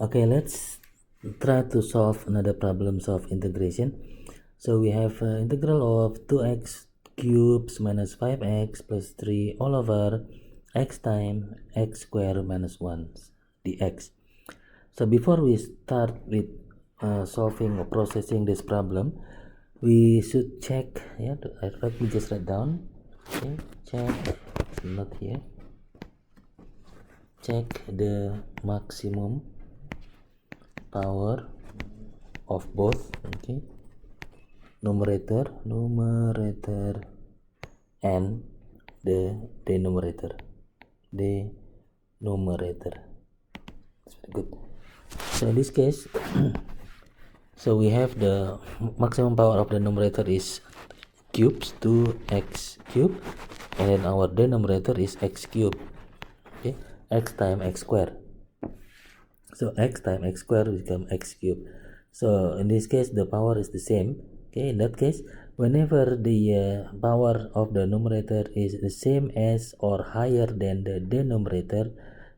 Okay, let's try to solve another problems of integration. So we have integral of 2x cubes minus 5x plus 3 all over x times x square minus 1 dx. So before we start with solving or processing this problem, we should check. Yeah, let me just write down. Okay, check, not here. Check the maximum power of both. Okay, numerator and the denominator. That's very good. So in this case, so we have the maximum power of the numerator is cubes 2x cube, and then our denominator is x cube. Okay, x times x square. So x times x square will become x cube. So in this case the power is the same. Okay, in that case, whenever the power of the numerator is the same as or higher than the denominator,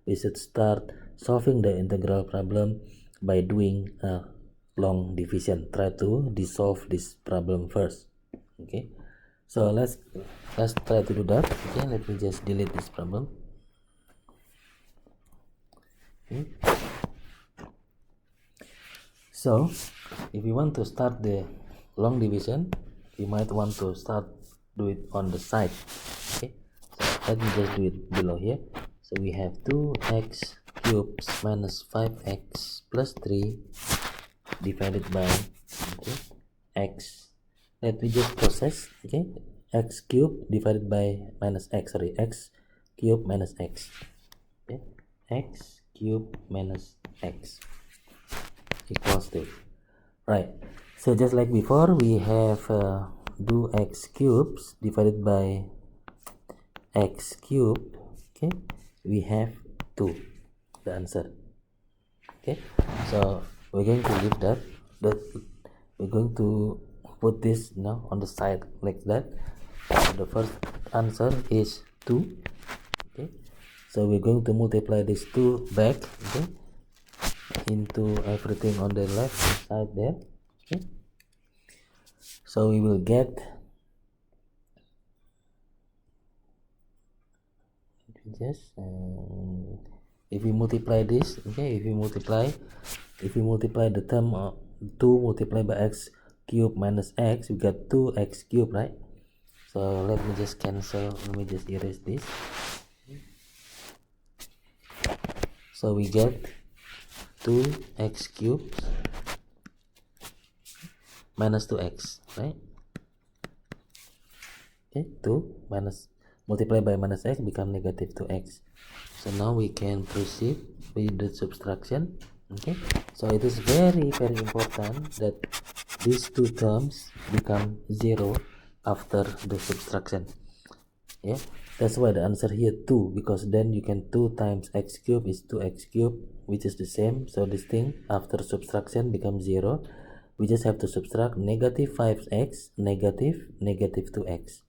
we should start solving the integral problem by doing a long division. Try to dissolve this problem first. Okay, so let's try to do that. Okay, let me just delete this problem. Okay. So if you want to start the long division, you might want to do it on the side. Okay, so let me just do it below here. So we have 2x cubes minus 5x plus 3 divided by, okay, x. Let me just process. Okay, x cube divided by minus x, sorry, x cube minus x. Okay, x cube minus x equals to, right. So just like before, we have do x cubes divided by x cube. Okay, we have 2, the answer. Okay, so we're going to leave that we're going to put this now on the side like that. So the first answer is 2. Okay, so we're going to multiply this 2 back, okay, into everything on the left side there. Okay, so we will get just if we multiply this, okay, if we multiply the term 2 multiplied by x cube minus x, we got 2x cube, right? So let me just erase this. So we get 2x cubed minus 2x, right? Okay, 2 minus multiplied by minus x become negative 2x. So now we can proceed with the subtraction. Okay, so it is very important that these two terms become 0 after the subtraction. Yeah, that's why the answer here 2, because then you can 2 times x cube is 2x cube, which is the same. So this thing after subtraction becomes 0. We just have to subtract negative 5x negative 2x,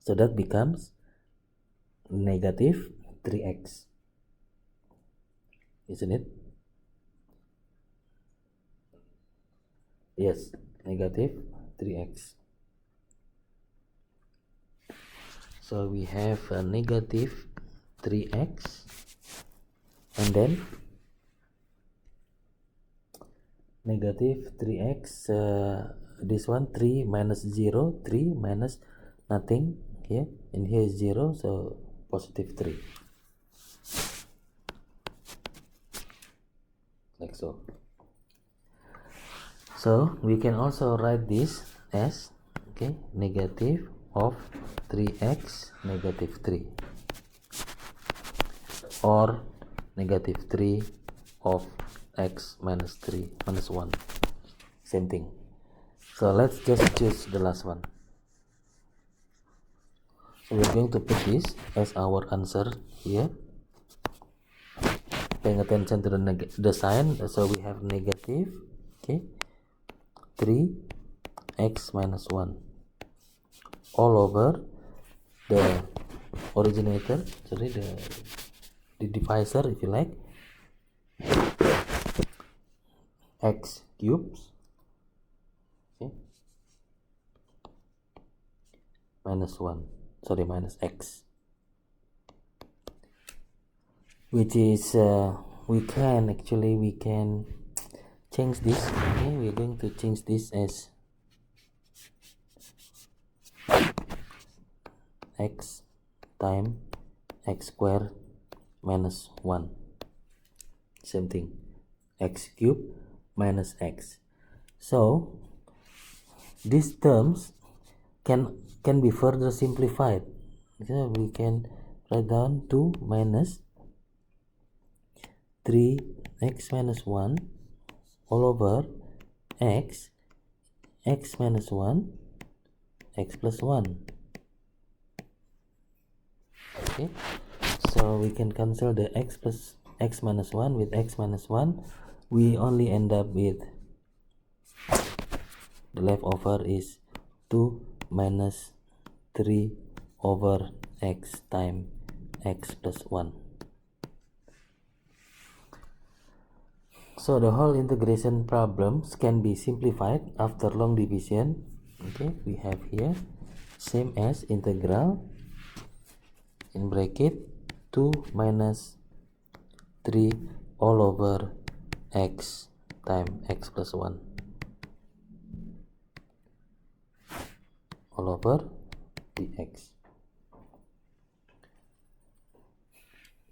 so that becomes negative 3x, isn't it? Yes, negative 3x. So we have a negative 3x, and then negative 3x, this one 3 minus 0, 3 minus nothing here, and here is 0, so positive 3, like so. So we can also write this as, okay, negative of 3x negative 3, or negative 3 of x minus 3 minus 1, same thing. So let's just choose the last one. So we're going to put this as our answer here, paying attention to the sign. So we have negative, okay, 3x minus 1 all over the originator, sorry, the divisor, if you like, x cubes, okay, minus x, which is we can change this. Okay, we're going to change this as x times x squared minus 1, same thing, x cubed minus x. So these terms can be further simplified. So we can write down 2 minus 3x minus 1 all over x minus 1 x plus 1. Okay, so we can cancel the x plus x minus 1 with x minus 1. We only end up with the leftover is 2 minus 3 over x times x plus 1. So the whole integration problems can be simplified after long division. Okay, we have here same as integral in bracket 2 minus 3 all over x times x plus 1 all over dx.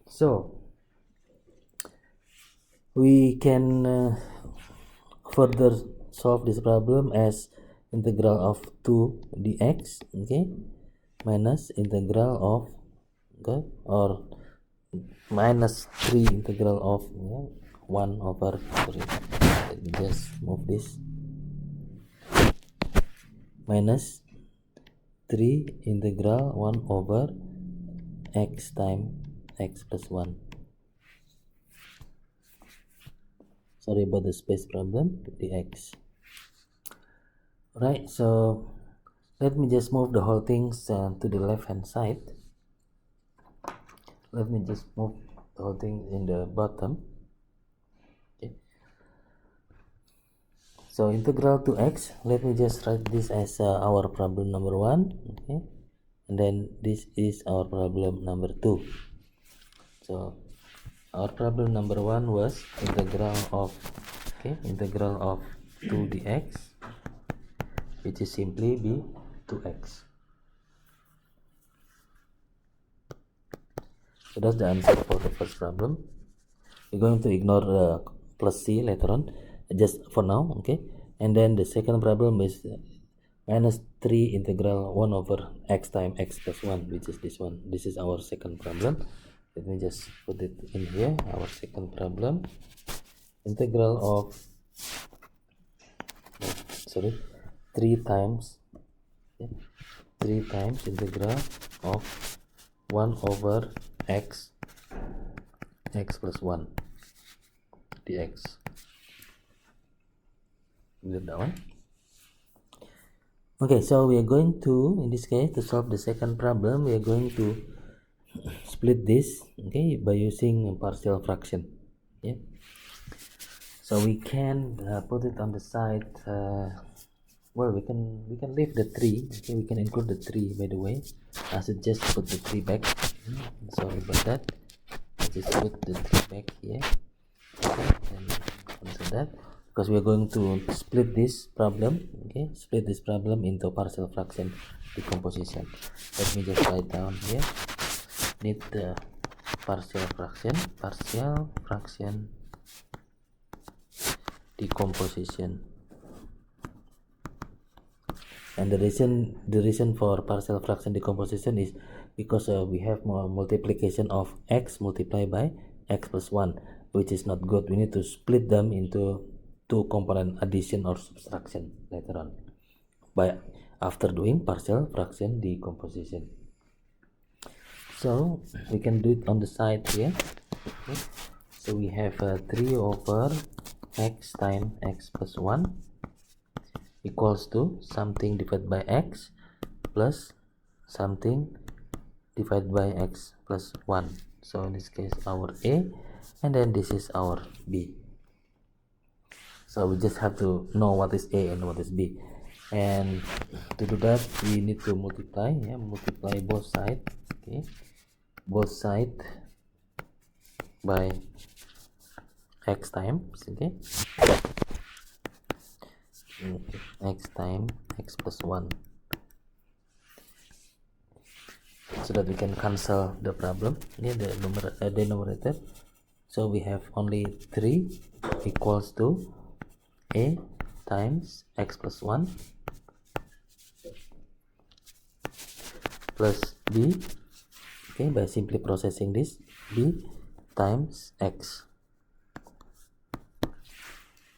So we can further solve this problem as integral of 2 dx, okay, minus integral of, okay, or minus 3 integral of 1 over, sorry, let me just move this, minus 3 integral 1 over x times x plus 1. Sorry about the space problem, dx. Right, so let me just move the whole things to the left hand side. Let me just move the whole thing in the bottom. Okay, so integral to x, let me just write this as our problem number 1. Okay, and then this is our problem number 2. So our problem number 1 was integral of, okay, integral of 2 dx, which is simply be 2x. So that's the answer for the first problem. We're going to ignore plus c later on, just for now, okay. And then the second problem is minus 3 integral 1 over x times x plus 1, which is this one. This is our second problem. Let me just put it in here. Our second problem, integral of 3 times integral of 1 over x plus 1 dx. Is that one? Okay, so we are going to, in this case, to solve the second problem, we are going to split this, okay, by using a partial fraction. Yeah, so we can put it on the side. Well, we can leave the 3. Okay, we can include the 3, by the way. I should just put the 3 back. Sorry about that. I just put the 3 back here. Okay, and cancel that, because we are going to split this problem. Okay, split this problem into partial fraction decomposition. Let me just write down here. Need the partial fraction decomposition. And the reason for partial fraction decomposition is because we have more multiplication of x multiplied by x plus 1, which is not good. We need to split them into 2 component addition or subtraction later on by after doing partial fraction decomposition. So we can do it on the side here. Okay. So we have 3 over x times x plus 1 equals to something divided by x plus something divided by x plus 1. So in this case our a, and then this is our b. So we just have to know what is A and what is B, and to do that we need to multiply, multiply both sides, okay, both sides by x times, okay, x times x plus 1, so that we can cancel the problem, the denominator. So we have only 3 equals to A times x plus 1 plus B, okay, by simply processing this, B times x,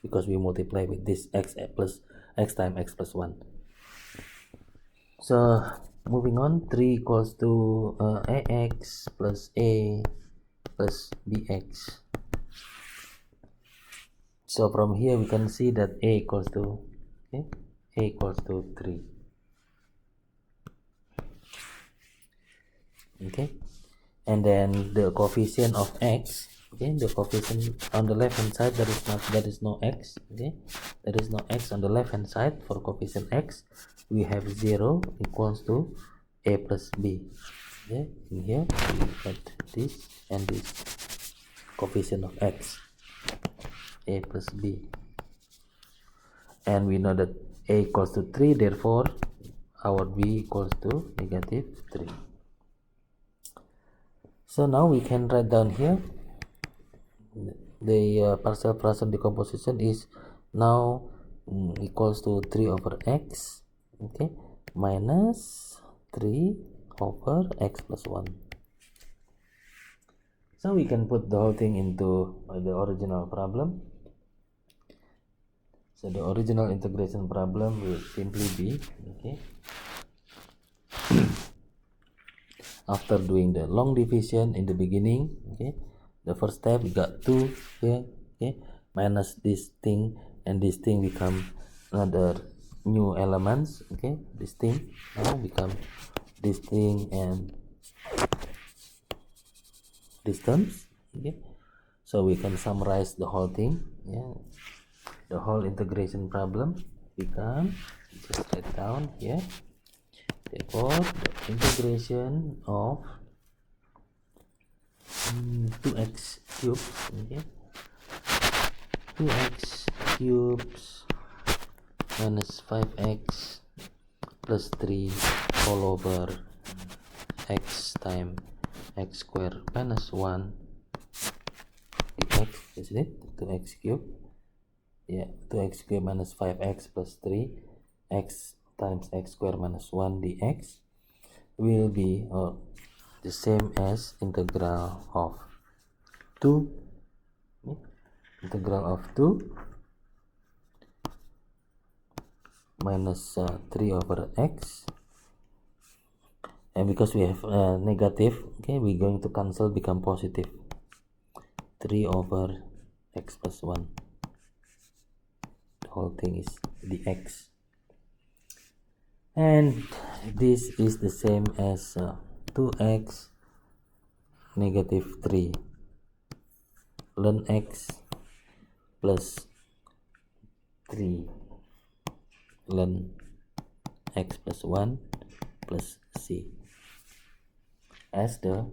because we multiply with this x plus x times x plus 1. So moving on, 3 equals to ax plus a plus bx. So from here we can see that a equals to, okay, a equals to 3, okay, and then the coefficient of x, okay, the coefficient on the left hand side, there is no x, okay, there is no x on the left hand side. For coefficient x we have 0 equals to a plus b, okay. In here we add this and this coefficient of x, a plus b, and we know that a equals to 3, therefore our b equals to -3. So now we can write down here the partial fraction decomposition is now equals to 3 over x, okay, minus 3 over x plus 1. So we can put the whole thing into the original problem. So the original integration problem will simply be, okay, after doing the long division in the beginning, okay, the first step we got 2 here, okay, minus this thing, and this thing become another new elements, okay, this thing now become this thing and this terms, okay. So we can summarize the whole thing, the whole integration problem become, just write down here, therefore the integration of 2x cubed, okay, 2x cubes minus 5x plus 3 all over x times x squared minus 1 dx, isn't it? 2x cubed, 2x cubed minus 5x plus 3 x times x squared minus 1 dx will be the same as integral of 2, integral of 2 minus 3 over x, and because we have negative, okay, we're going to cancel, become positive, 3 over x plus 1, the whole thing is dx, and this is the same as 2x negative 3 ln x plus 3 ln x plus 1 plus c as the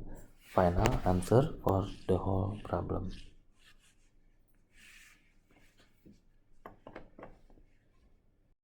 final answer for the whole problem.